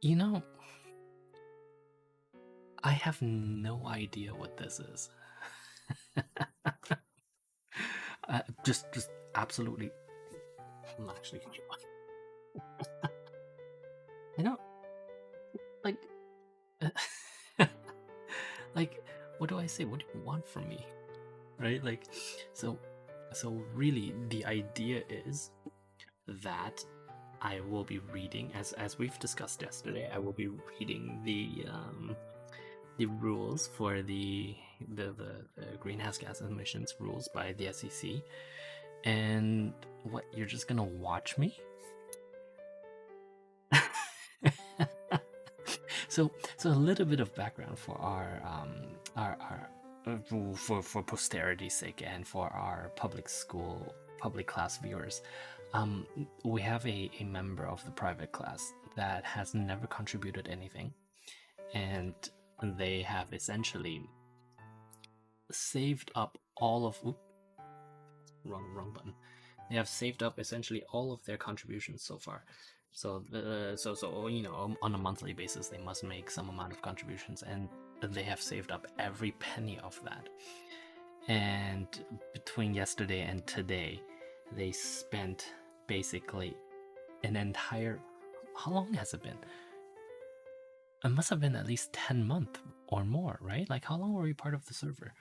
You know, I have no idea what this is. Just absolutely. I'm actually. I don't like. Like, what do I say? What do you want from me? Right? Like, so, so really, the idea is that I will be reading, as we've discussed yesterday. I will be reading the rules for the greenhouse gas emissions rules by the SEC. And what, you're just gonna watch me? So a little bit of background for our for posterity's sake and for our public class viewers. We have a member of the private class that has never contributed anything, and they have essentially saved up all of wrong button. They have saved up essentially all of their contributions so far. So you know, on a monthly basis, they must make some amount of contributions, and they have saved up every penny of that. And between yesterday and today, they spent basically an entire. How long has it been? It must have been at least 10 months or more, right? Like, how long were we part of the server?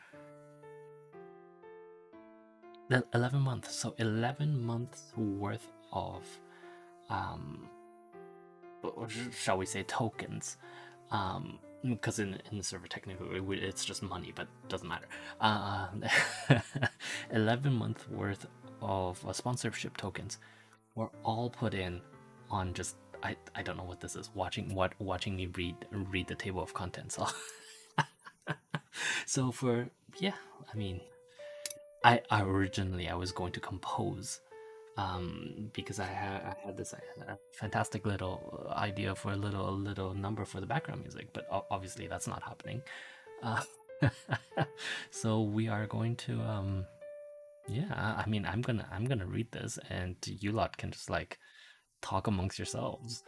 11 months. So 11 months worth of shall we say, tokens, because in the server technically it's just money, but doesn't matter. 11 month worth of sponsorship tokens were all put in on just I don't know what this is, watching me read the table of contents. So for, yeah, I mean, I originally I was going to compose, because I had this fantastic little idea for a little number for the background music, but obviously that's not happening. So we are going to yeah, I mean, I'm gonna read this, and you lot can just like talk amongst yourselves.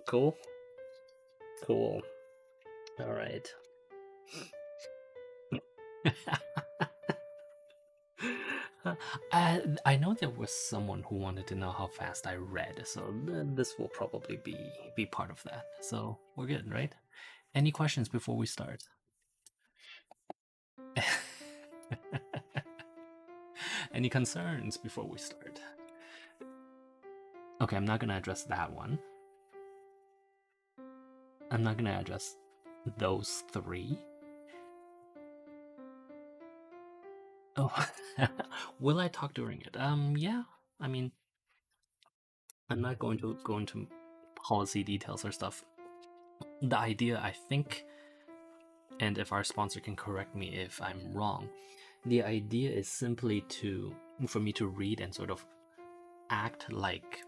Cool. All right. I know there was someone who wanted to know how fast I read, so this will probably be part of that. So we're good, right? Any questions before we start? Any concerns before we start? Okay, I'm not gonna address that one. I'm not gonna address those three. Oh, will I talk during it? Yeah. I mean, I'm not going to go into policy details or stuff. The idea, I think, and if our sponsor can correct me if I'm wrong, the idea is simply for me to read and sort of act like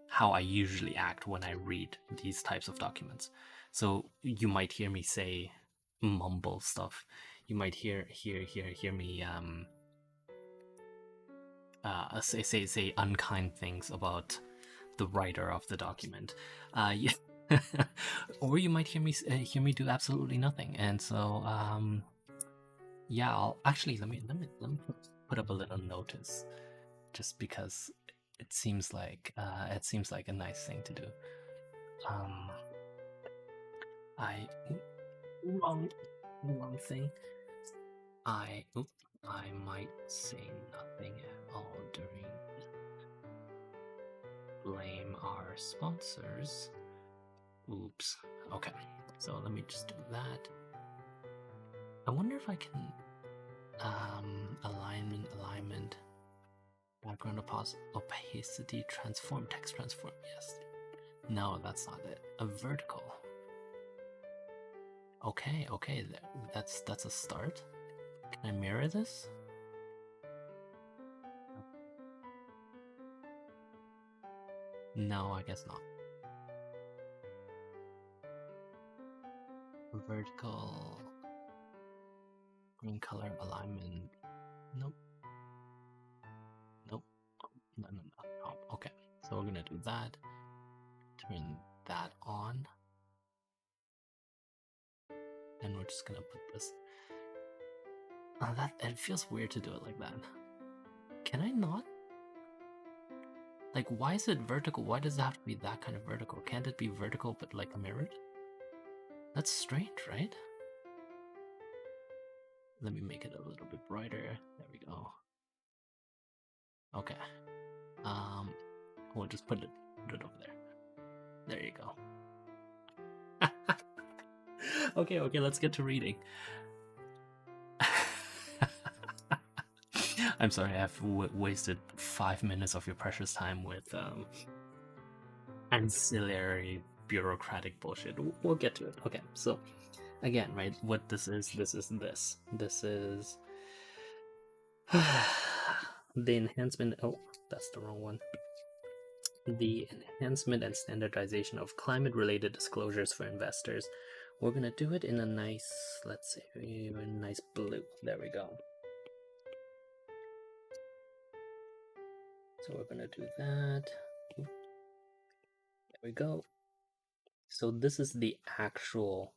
how I usually act when I read these types of documents. So you might hear me say mumble stuff. You might hear me say unkind things about the writer of the document. Yeah. Or you might hear me do absolutely nothing. And so yeah, I'll actually let me put up a little notice, just because it seems like a nice thing to do. I wrong thing. I might say nothing at all during. Blame our sponsors. Oops. Okay, so let me just do that. I wonder if I can alignment, background opacity, transform, text transform. Yes. No, that's not it. A vertical. Okay, that's a start. Can I mirror this? No, I guess not. Vertical, green color alignment. Nope. No. Okay, so we're gonna do that. Turn that on. And we're just gonna put this. It feels weird to do it like that. Can I not? Like, why is it vertical? Why does it have to be that kind of vertical? Can't it be vertical but like mirrored? That's strange, right? Let me make it a little bit brighter. There we go. Okay. We'll just put it over there. There you go. Okay, let's get to reading. I'm sorry, I've wasted 5 minutes of your precious time with ancillary bureaucratic bullshit. We'll get to it. Okay, so again, right, what this is this. This is the enhancement. Oh, that's the wrong one. The enhancement and standardization of climate-related disclosures for investors. We're gonna do it in a nice, let's say, a nice blue. There we go. So we're gonna do that. There we go. So this is the actual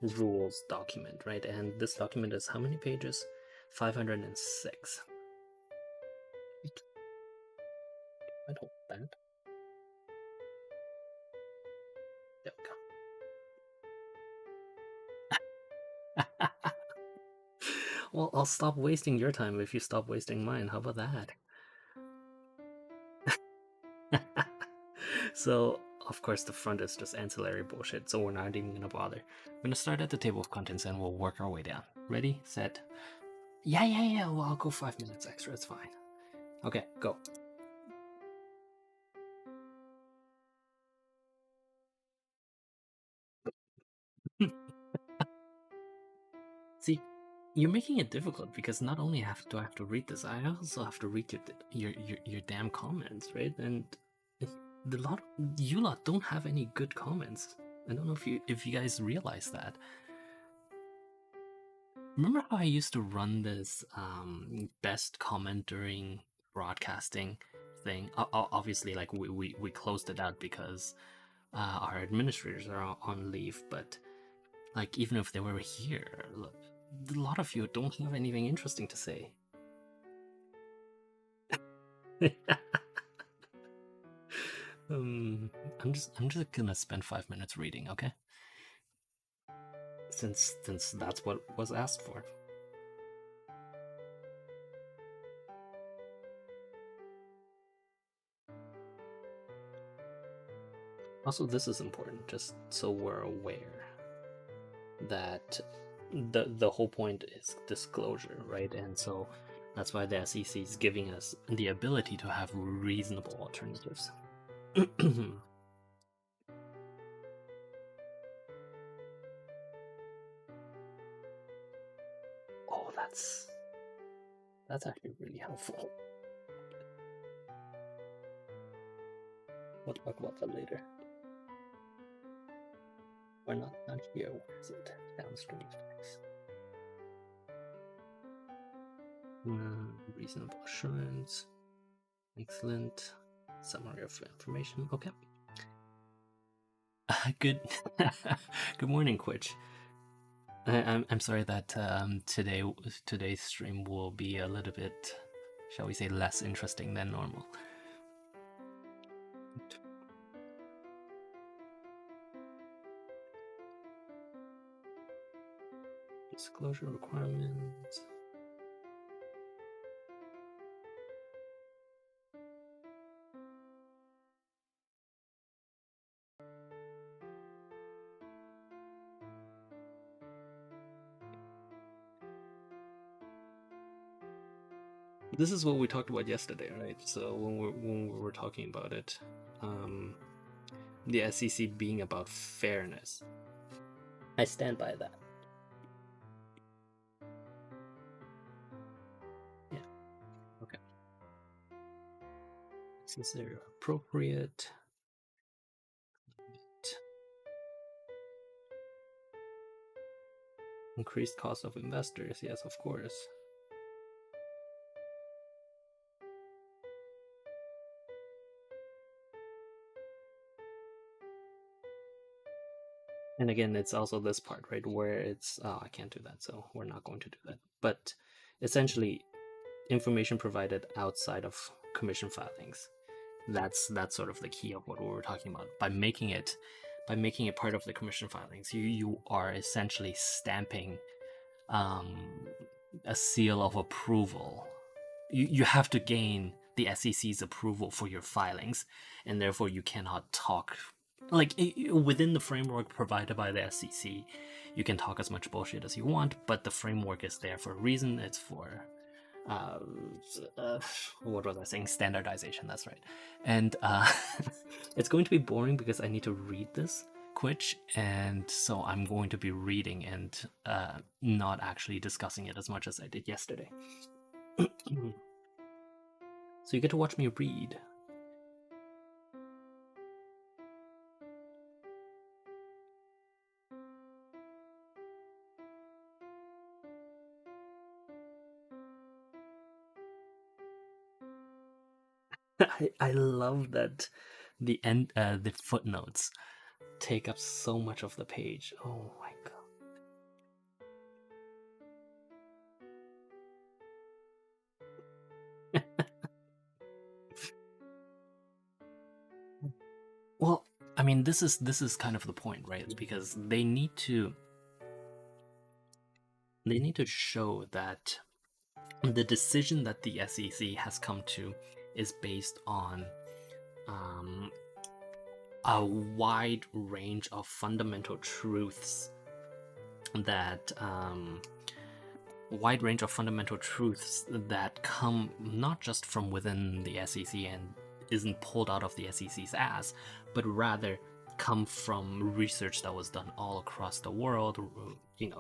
rules document, right? And this document is how many pages? 506. I don't that. There we go. Well, I'll stop wasting your time if you stop wasting mine. How about that? So, of course, the front is just ancillary bullshit, so we're not even gonna bother. I'm gonna start at the table of contents and we'll work our way down. Ready, set. Yeah. Well, I'll go 5 minutes extra. It's fine. Okay, go. See, you're making it difficult because not only do I have to read this, I also have to read your damn comments, right? And you lot don't have any good comments. I don't know if you guys realize that. Remember how I used to run this best comment during broadcasting thing? Obviously, like we closed it out because our administrators are on leave, but like even if they were here, look, a lot of you don't have anything interesting to say. I'm just gonna spend 5 minutes reading, okay? Since that's what was asked for. Also, this is important, just so we're aware that the whole point is disclosure, right? And so that's why the SEC is giving us the ability to have reasonable alternatives. Oh, that's actually really helpful. We'll talk about that later. We're not here. Where is it? Downstream effects. Reasonable assurance. Excellent. Summary of information. Okay. Good. Good morning, Quitch. I'm sorry that today's stream will be a little bit, shall we say, less interesting than normal. Disclosure requirements. This is what we talked about yesterday, right? So when we were talking about it, the SEC being about fairness. I stand by that. Yeah. Okay. Necessary or appropriate. Increased cost of investors. Yes, of course. And again, it's also this part, right, where it's, oh, I can't do that, so we're not going to do that. But essentially, information provided outside of commission filings. That's sort of the key of what we were talking about. By making it part of the commission filings, you are essentially stamping a seal of approval. You have to gain the SEC's approval for your filings, and therefore you cannot talk like within the framework provided by the SEC. You can talk as much bullshit as you want, but the framework is there for a reason. It's for uh, what was I saying? Standardization. That's right. And it's going to be boring because I need to read this Quitch, and so I'm going to be reading and not actually discussing it as much as I did yesterday. So you get to watch me read. I love that the footnotes take up so much of the page. Oh my god. Well, I mean, this is kind of the point, right? Because they need to show that the decision that the SEC has come to is based on a wide range of fundamental truths that come not just from within the SEC and isn't pulled out of the SEC's ass, but rather come from research that was done all across the world,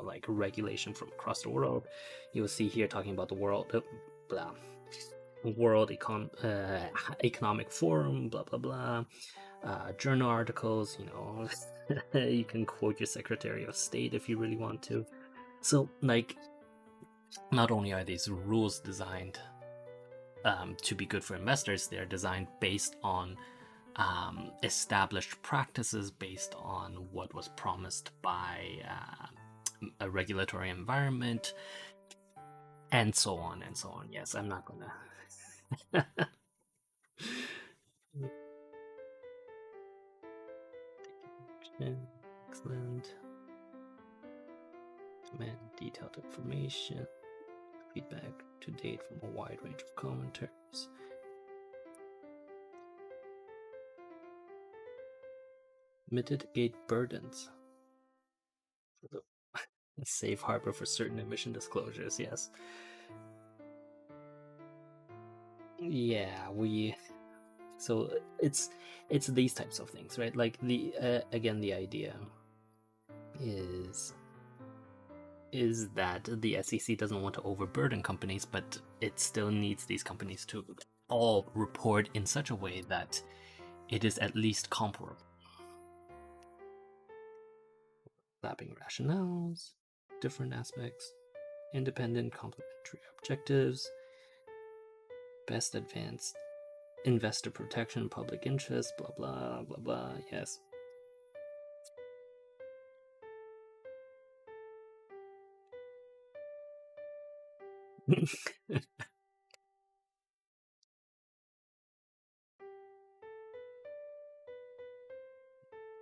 like regulation from across the world. You'll see here talking about the World Economic Forum, blah blah blah, journal articles. You can quote your Secretary of State if you really want to. So, like, not only are these rules designed to be good for investors, they're designed based on established practices, based on what was promised by a regulatory environment, and so on and so on. Yes, I'm not gonna. Excellent. Demand detailed information. Feedback to date from a wide range of commentaries. Mitigate burdens. A safe harbor for certain emission disclosures, yes. Yeah, so it's these types of things, right? Like the again, the idea is that the SEC doesn't want to overburden companies, but it still needs these companies to all report in such a way that it is at least comparable. Lapping rationales, different aspects, independent complementary objectives, best advanced investor protection, public interest, blah blah blah blah. Yes.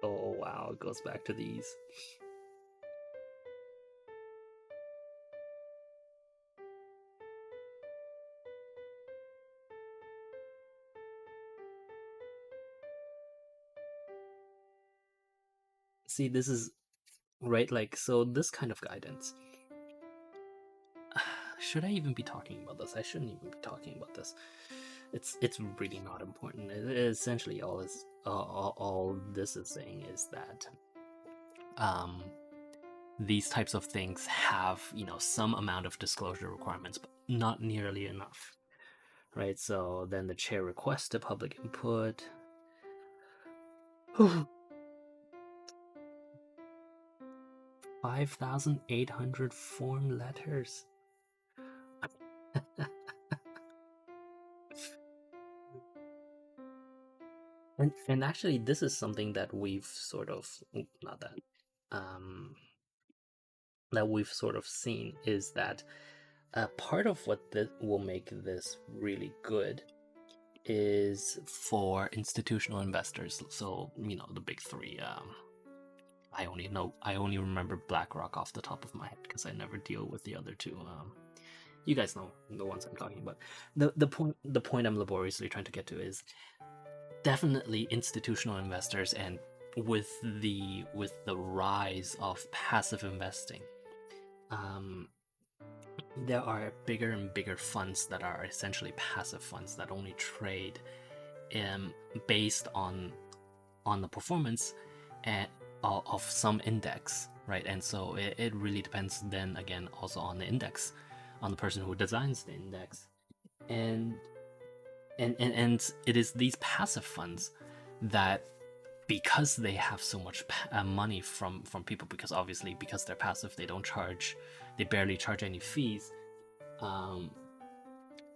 Oh wow, it goes back to these. See, this is right, like, so this kind of guidance. Should I even be talking about this? I shouldn't even be talking about this. It's really not important. Essentially, all this is saying is that these types of things have some amount of disclosure requirements, but not nearly enough, right? So then the chair requested public input. 5,800 form letters. And actually, this is something that we've sort of, not that, that we've sort of seen is that part of what will make this really good is for institutional investors. So the big three. I only remember BlackRock off the top of my head because I never deal with the other two. You guys know the ones I'm talking about. The point I'm laboriously trying to get to is definitely institutional investors, and with the rise of passive investing, there are bigger and bigger funds that are essentially passive funds that only trade based on the performance of some index, right? And so it really depends then again also on the index, on the person who designs the index, and it is these passive funds that, because they have so much money from people, because obviously because they're passive, they barely charge any fees,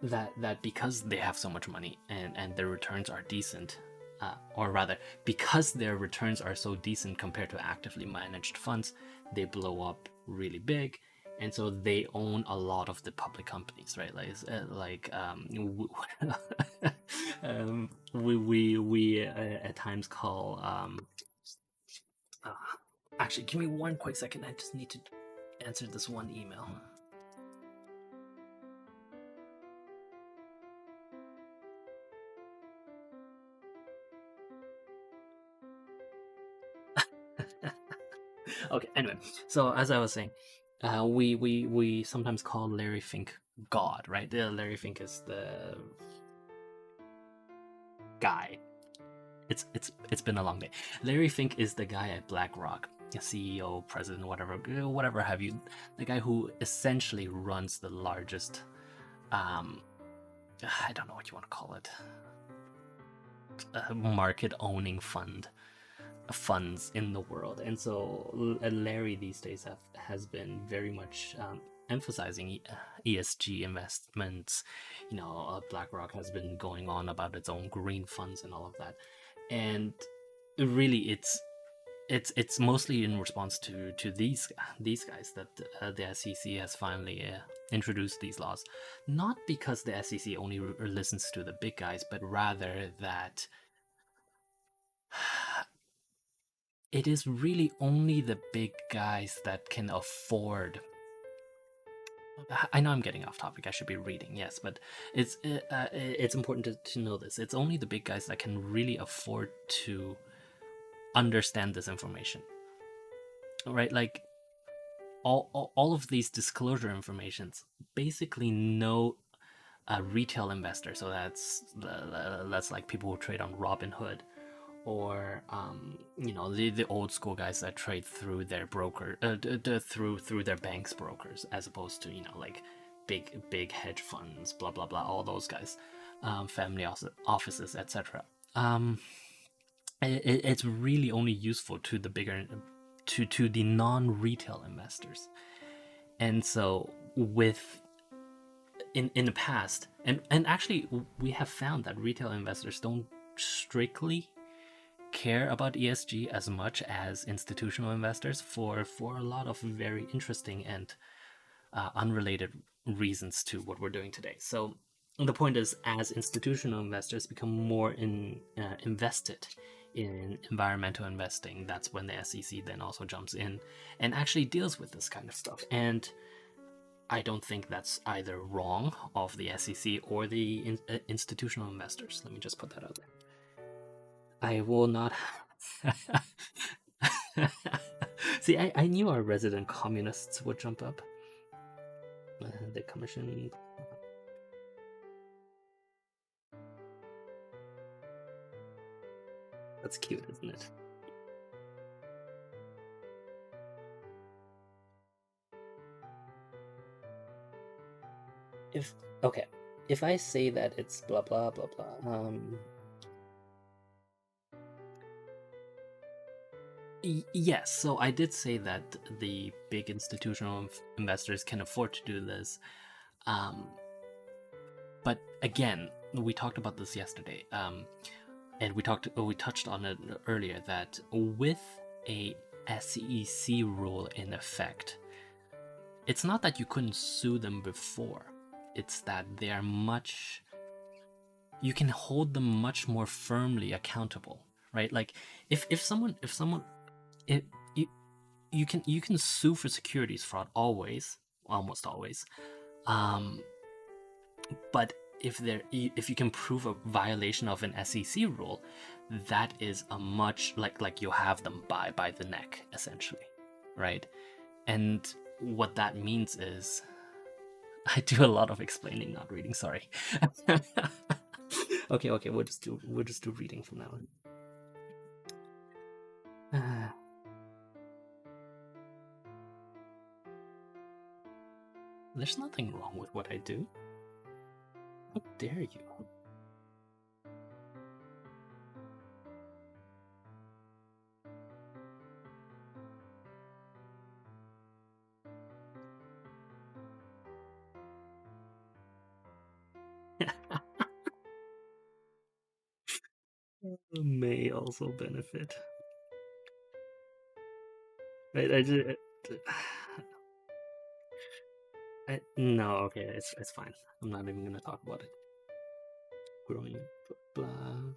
that because they have so much money and their returns are decent, or rather because their returns are so decent compared to actively managed funds, they blow up really big. And so they own a lot of the public companies, right? We at times call. Actually, give me one quick second. I just need to answer this one email. Okay. Anyway, so as I was saying, we sometimes call Larry Fink God, right? Larry Fink is the guy. It's been a long day. Larry Fink is the guy at BlackRock, CEO, president, whatever have you. The guy who essentially runs the largest, I don't know what you want to call it, market owning funds in the world. And so Larry these days has been very much emphasizing ESG investments. BlackRock has been going on about its own green funds and all of that, and really it's mostly in response to these guys that the SEC has finally introduced these laws, not because the SEC only listens to the big guys, but rather that it is really only the big guys that can afford. I know I'm getting off topic. I should be reading, yes, but it's important to know this. It's only the big guys that can really afford to understand this information, right? Like all of these disclosure informations, basically no retail investor. So that's like people who trade on Robinhood, or the old school guys that trade through their broker, through their bank's brokers, as opposed to like big hedge funds, blah blah blah, all those guys, family offices, etc. It's really only useful to the bigger, to the non-retail investors. And so in the past, and actually we have found that retail investors don't strictly care about ESG as much as institutional investors, for a lot of very interesting and unrelated reasons to what we're doing today. So the point is, as institutional investors become more invested in environmental investing, that's when the SEC then also jumps in and actually deals with this kind of stuff. And I don't think that's either wrong of the SEC or the institutional investors. Let me just put that out there. I will not. See, I knew our resident communists would jump up. The commission. That's cute, isn't it? If I say that it's blah blah blah blah, yes, so I did say that the big institutional investors can afford to do this, but again, we talked about this yesterday, and we touched on it earlier, that with a SEC rule in effect, it's not that you couldn't sue them before. It's that they are much... You can hold them much more firmly accountable, right? Like if someone if you can sue for securities fraud always, almost always, but if you can prove a violation of an SEC rule, that is a much like you have them by the neck essentially, right? And what that means is, I do a lot of explaining, not reading. Sorry. Okay, we'll just do reading from now on. There's nothing wrong with what I do. How dare you? May also benefit. Right, no, okay, it's fine. I'm not even gonna talk about it. Growing, blah, blah.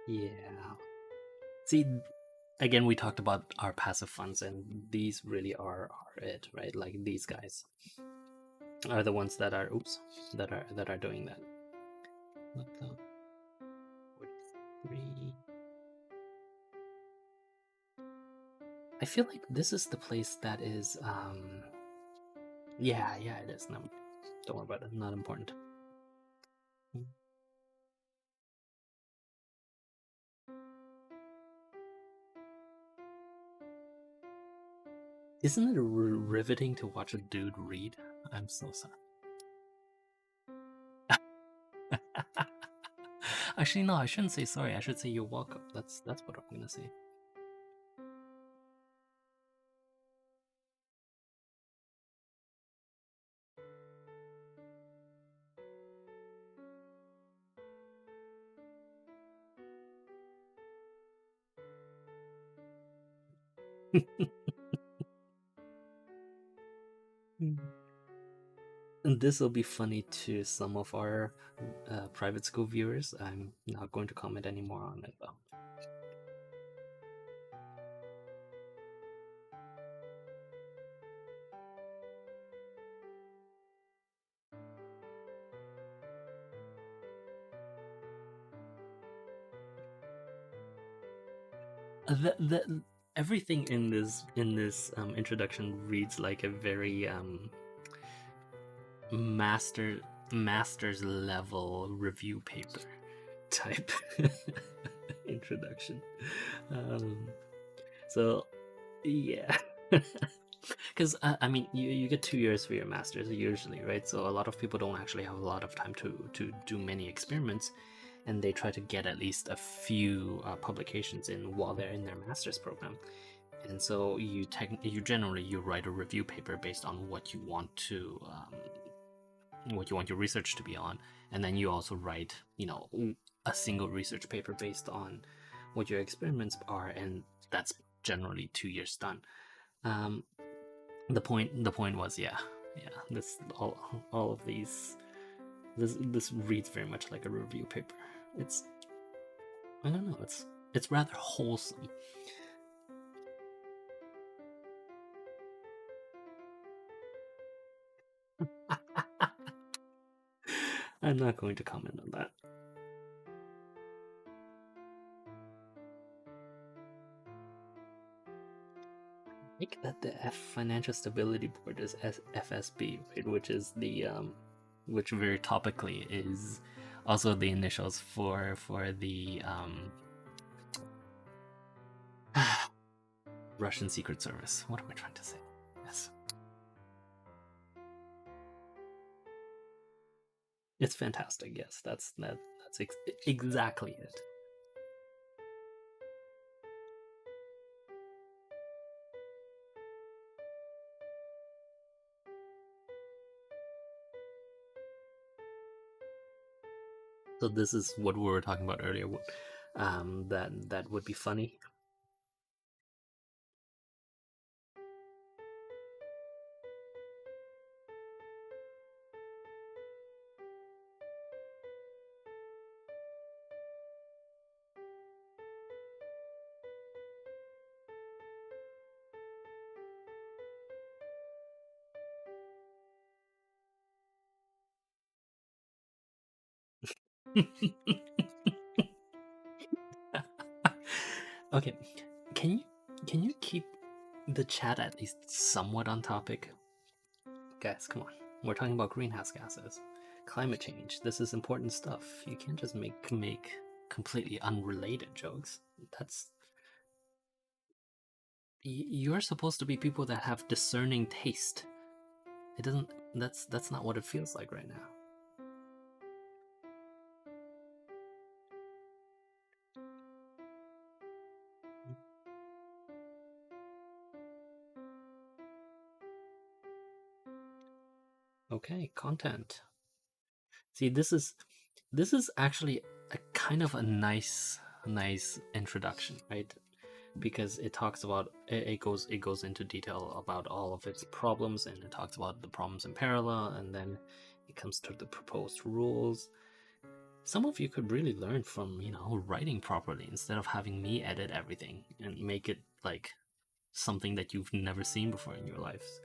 Yeah. See, again, we talked about our passive funds, and these really are it, right? Like these guys are the ones that are that are doing that. What the 43? I feel like this is the place that is yeah, it is. No, don't worry about it. Not important. Isn't it riveting to watch a dude read? I'm so sorry. Actually, no, I shouldn't say sorry. I should say you're welcome. That's what I'm gonna say. And this will be funny to some of our private school viewers. I'm not going to comment anymore on it though. Everything in this introduction reads like a very master's level review paper type introduction. So yeah. Because I mean, you get 2 years for your master's usually, right? So a lot of people don't actually have a lot of time to do many experiments, and they try to get at least a few publications in while they're in their master's program. And so you generally write a review paper based on what you want your research to be on, and then you also write a single research paper based on what your experiments are, and that's generally 2 years done. The point was this all of these, this reads very much like a review paper. It's, I don't know, it's rather wholesome. I'm not going to comment on that. I think that the Financial Stability Board is FSB, right? Which is the which very topically is also the initials for the Russian Secret Service. What am I trying to say? Yes. It's fantastic. Yes, that's exactly it. So this is what we were talking about earlier. That would be funny. Okay, can you keep the chat at least somewhat on topic? Guys, come on. We're talking about greenhouse gases, climate change. This is important stuff. You can't just make completely unrelated jokes. That's you're supposed to be people that have discerning taste. It doesn't. That's not what it feels like right now. Okay, content. See, this is actually a kind of a nice introduction, right? Because it talks about it goes into detail about all of its problems, and it talks about the problems in parallel, and then it comes to the proposed rules. Some of you could really learn from, writing properly instead of having me edit everything and make it like something that you've never seen before in your lives.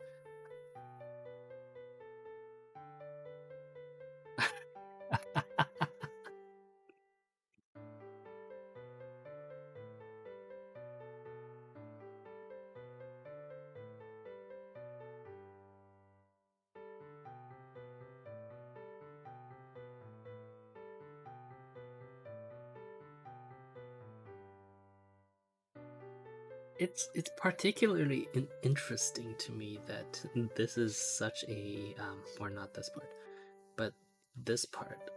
It's particularly interesting to me that this is such a or not this part, but this part,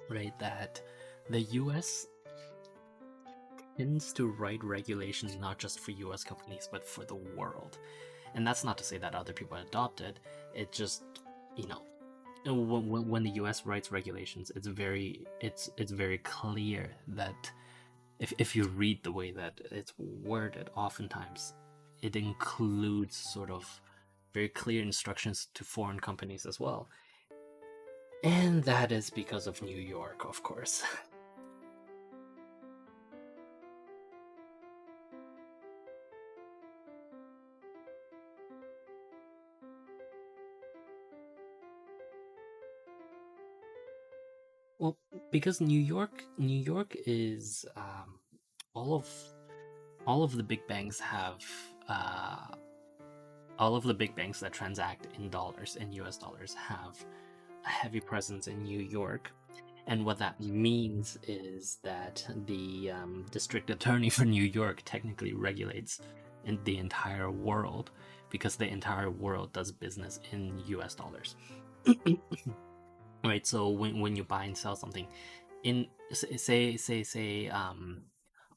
right? That the U.S. tends to write regulations not just for U.S. companies but for the world, and that's not to say that other people adopt it. It just, you know, when the U.S. writes regulations, it's very clear that if you read the way that it's worded, oftentimes it includes sort of very clear instructions to foreign companies as well. And that is because of New York, of course. Well, because New York is all of all of the big banks have uh, all of the big banks that transact in dollars, in US dollars, have a heavy presence in New York. And what that means is that the district attorney for New York technically regulates in the entire world, because the entire world does business in US dollars. Right, so when you buy and sell something in, say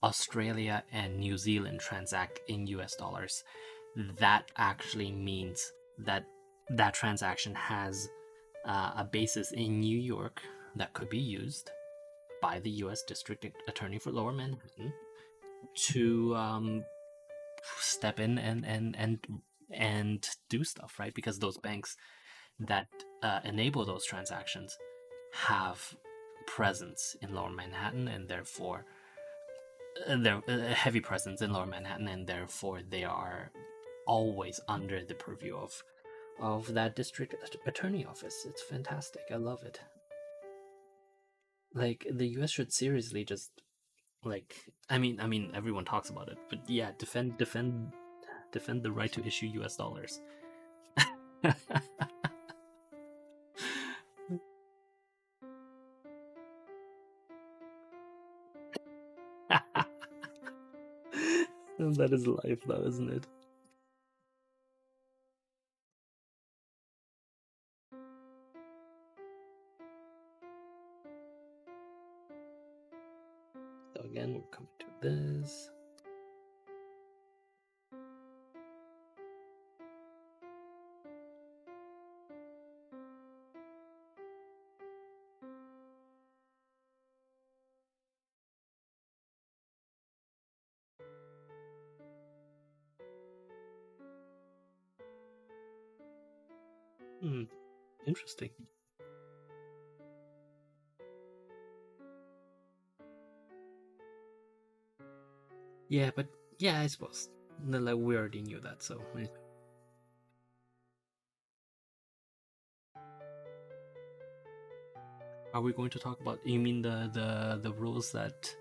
Australia and New Zealand transact in US dollars, that actually means that that transaction has a basis in New York that could be used by the U.S. District Attorney for Lower Manhattan to step in and do stuff, right? Because those banks that enable those transactions have presence in Lower Manhattan, and therefore they're a heavy presence in Lower Manhattan, and therefore they are always under the purview of that district attorney office. It's fantastic. I love it. Like, the US should seriously just, like, I mean everyone talks about it, but yeah, defend the right to issue US dollars. That is life though, isn't it? again, we're coming to this. Interesting. Yeah, but yeah, I suppose like we already knew that, so. Are we going to talk about? You mean the rules that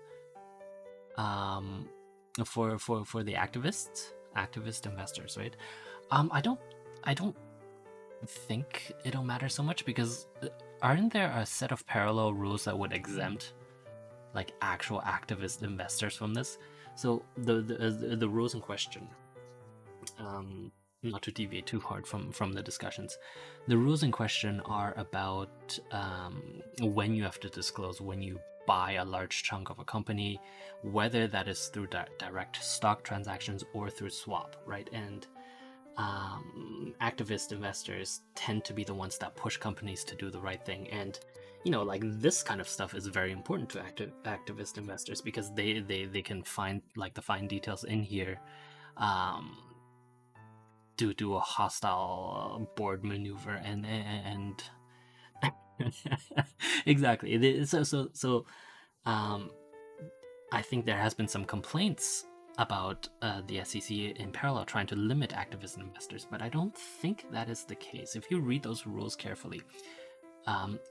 for the activist investors, right? I don't think it'll matter so much because aren't there a set of parallel rules that would exempt like actual activist investors from this? So the rules in question, not to deviate too hard from the discussions, the rules in question are about when you have to disclose when you buy a large chunk of a company, whether that is through direct stock transactions or through swap, right? And activist investors tend to be the ones that push companies to do the right thing. And like this kind of stuff is very important to activist investors because they can find like the fine details in here, do a hostile board maneuver and exactly. So I think there has been some complaints about the SEC in parallel trying to limit activist investors, but I don't think that is the case. If you read those rules carefully,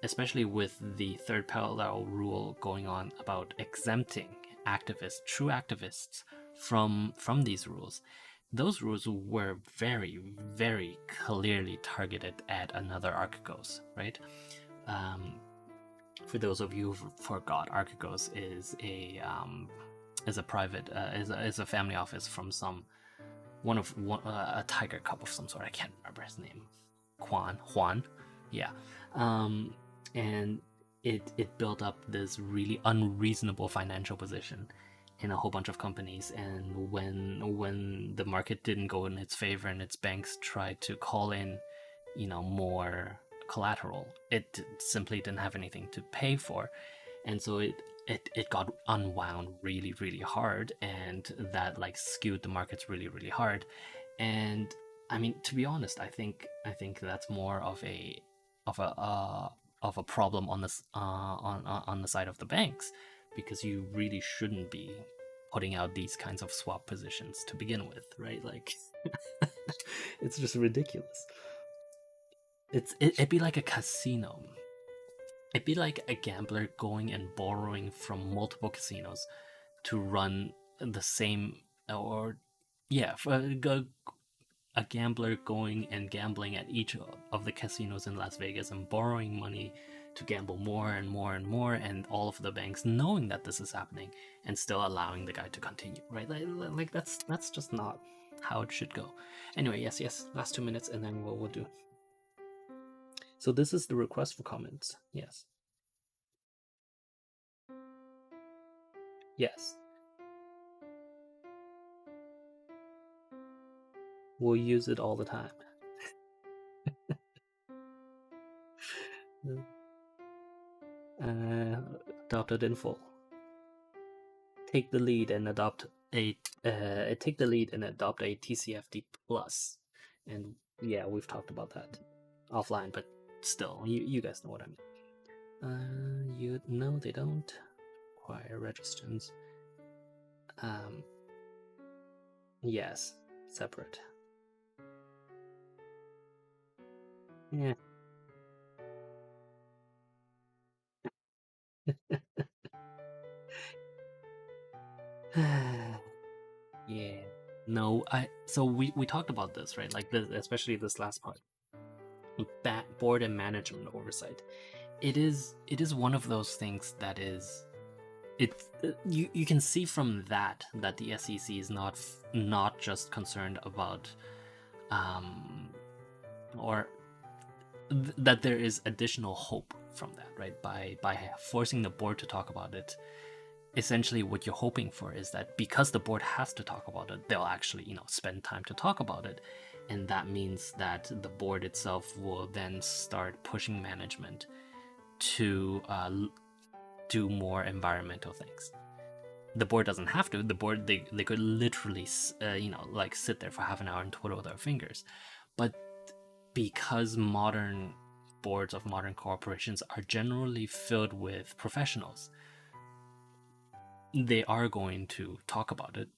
especially with the third parallel rule going on about exempting activists, true activists, from these rules, those rules were very, very clearly targeted at another Archegos, right? For those of you who forgot, Archegos is a private is a family office from a tiger cub of some sort. I can't remember his name. Juan, yeah, and it built up this really unreasonable financial position in a whole bunch of companies, and when the market didn't go in its favor and its banks tried to call in more collateral, it simply didn't have anything to pay for, and so it got unwound really, really hard, and that like skewed the markets really, really hard. And I mean, to be honest, I think that's more of a problem on this on the side of the banks, because you really shouldn't be putting out these kinds of swap positions to begin with, right? Like it's just ridiculous. It'd be like a casino. It'd be like a gambler going and borrowing from multiple casinos to run the same, or yeah, a gambler going and gambling at each of the casinos in Las Vegas and borrowing money to gamble more and more and more, and all of the banks knowing that this is happening and still allowing the guy to continue, right? Like that's just not how it should go. Anyway, yes, last 2 minutes and then we'll do. So this is the request for comments. Yes. Yes. We'll use it all the time. Adopted in full. Take the lead and adopt a TCFD plus. And yeah, we've talked about that offline, but still, you guys know what I mean. No, they don't require registrants. Yes, separate. Yeah. Yeah. No, so we talked about this, right? Like this, especially this last part. That board and management oversight. It is one of those things that is you can see from that the SEC is not just concerned about or that there is additional hope from that, right? By forcing the board to talk about it, essentially what you're hoping for is that because the board has to talk about it, they'll actually spend time to talk about it, and that means that the board itself will then start pushing management to do more environmental things. The board doesn't have to. The board, they could literally like sit there for half an hour and twiddle their fingers, but because modern boards of modern corporations are generally filled with professionals, they are going to talk about it.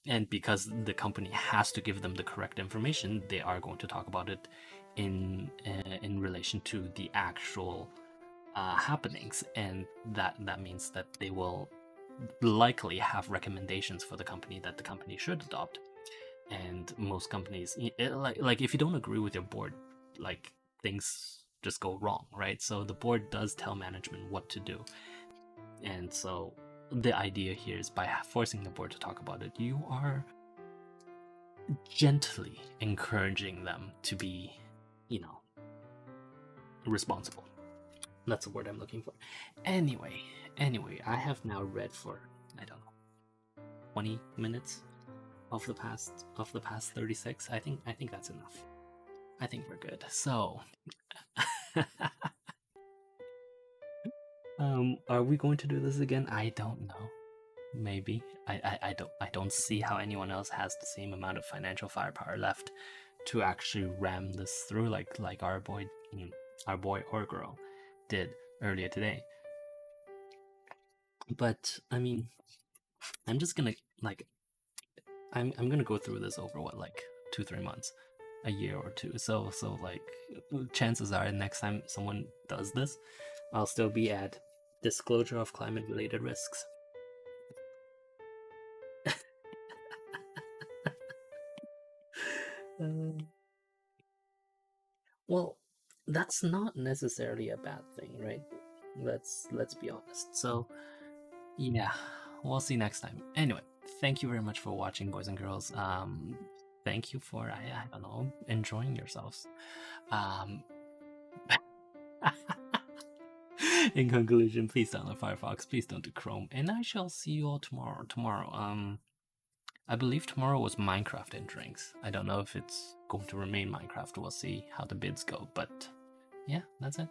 And because the company has to give them the correct information, they are going to talk about it in relation to the actual happenings, and that means that they will likely have recommendations for the company that the company should adopt. And most companies, like if you don't agree with your board, like things just go wrong, right? So the board does tell management what to do, and so the idea here is by forcing the board to talk about it, you are gently encouraging them to be, responsible. That's the word I'm looking for. Anyway, I have now read for, I don't know, 20 minutes of the past 36. I think that's enough. I think we're good. So are we going to do this again? I don't know. Maybe. I don't see how anyone else has the same amount of financial firepower left to actually ram this through like our boy or girl did earlier today. But I mean, I'm just gonna I'm gonna go through this over what, like 2-3 months, a year or two. So like chances are next time someone does this, I'll still be at disclosure of climate related risks. Well, that's not necessarily a bad thing, right? Let's be honest. So yeah, we'll see next time. Anyway, thank you very much for watching, boys and girls. Thank you for I don't know, enjoying yourselves. In conclusion, please download Firefox, please don't do Chrome, and I shall see you all tomorrow. I believe tomorrow was Minecraft and drinks. I don't know if it's going to remain Minecraft. We'll see how the bids go, but yeah, that's it.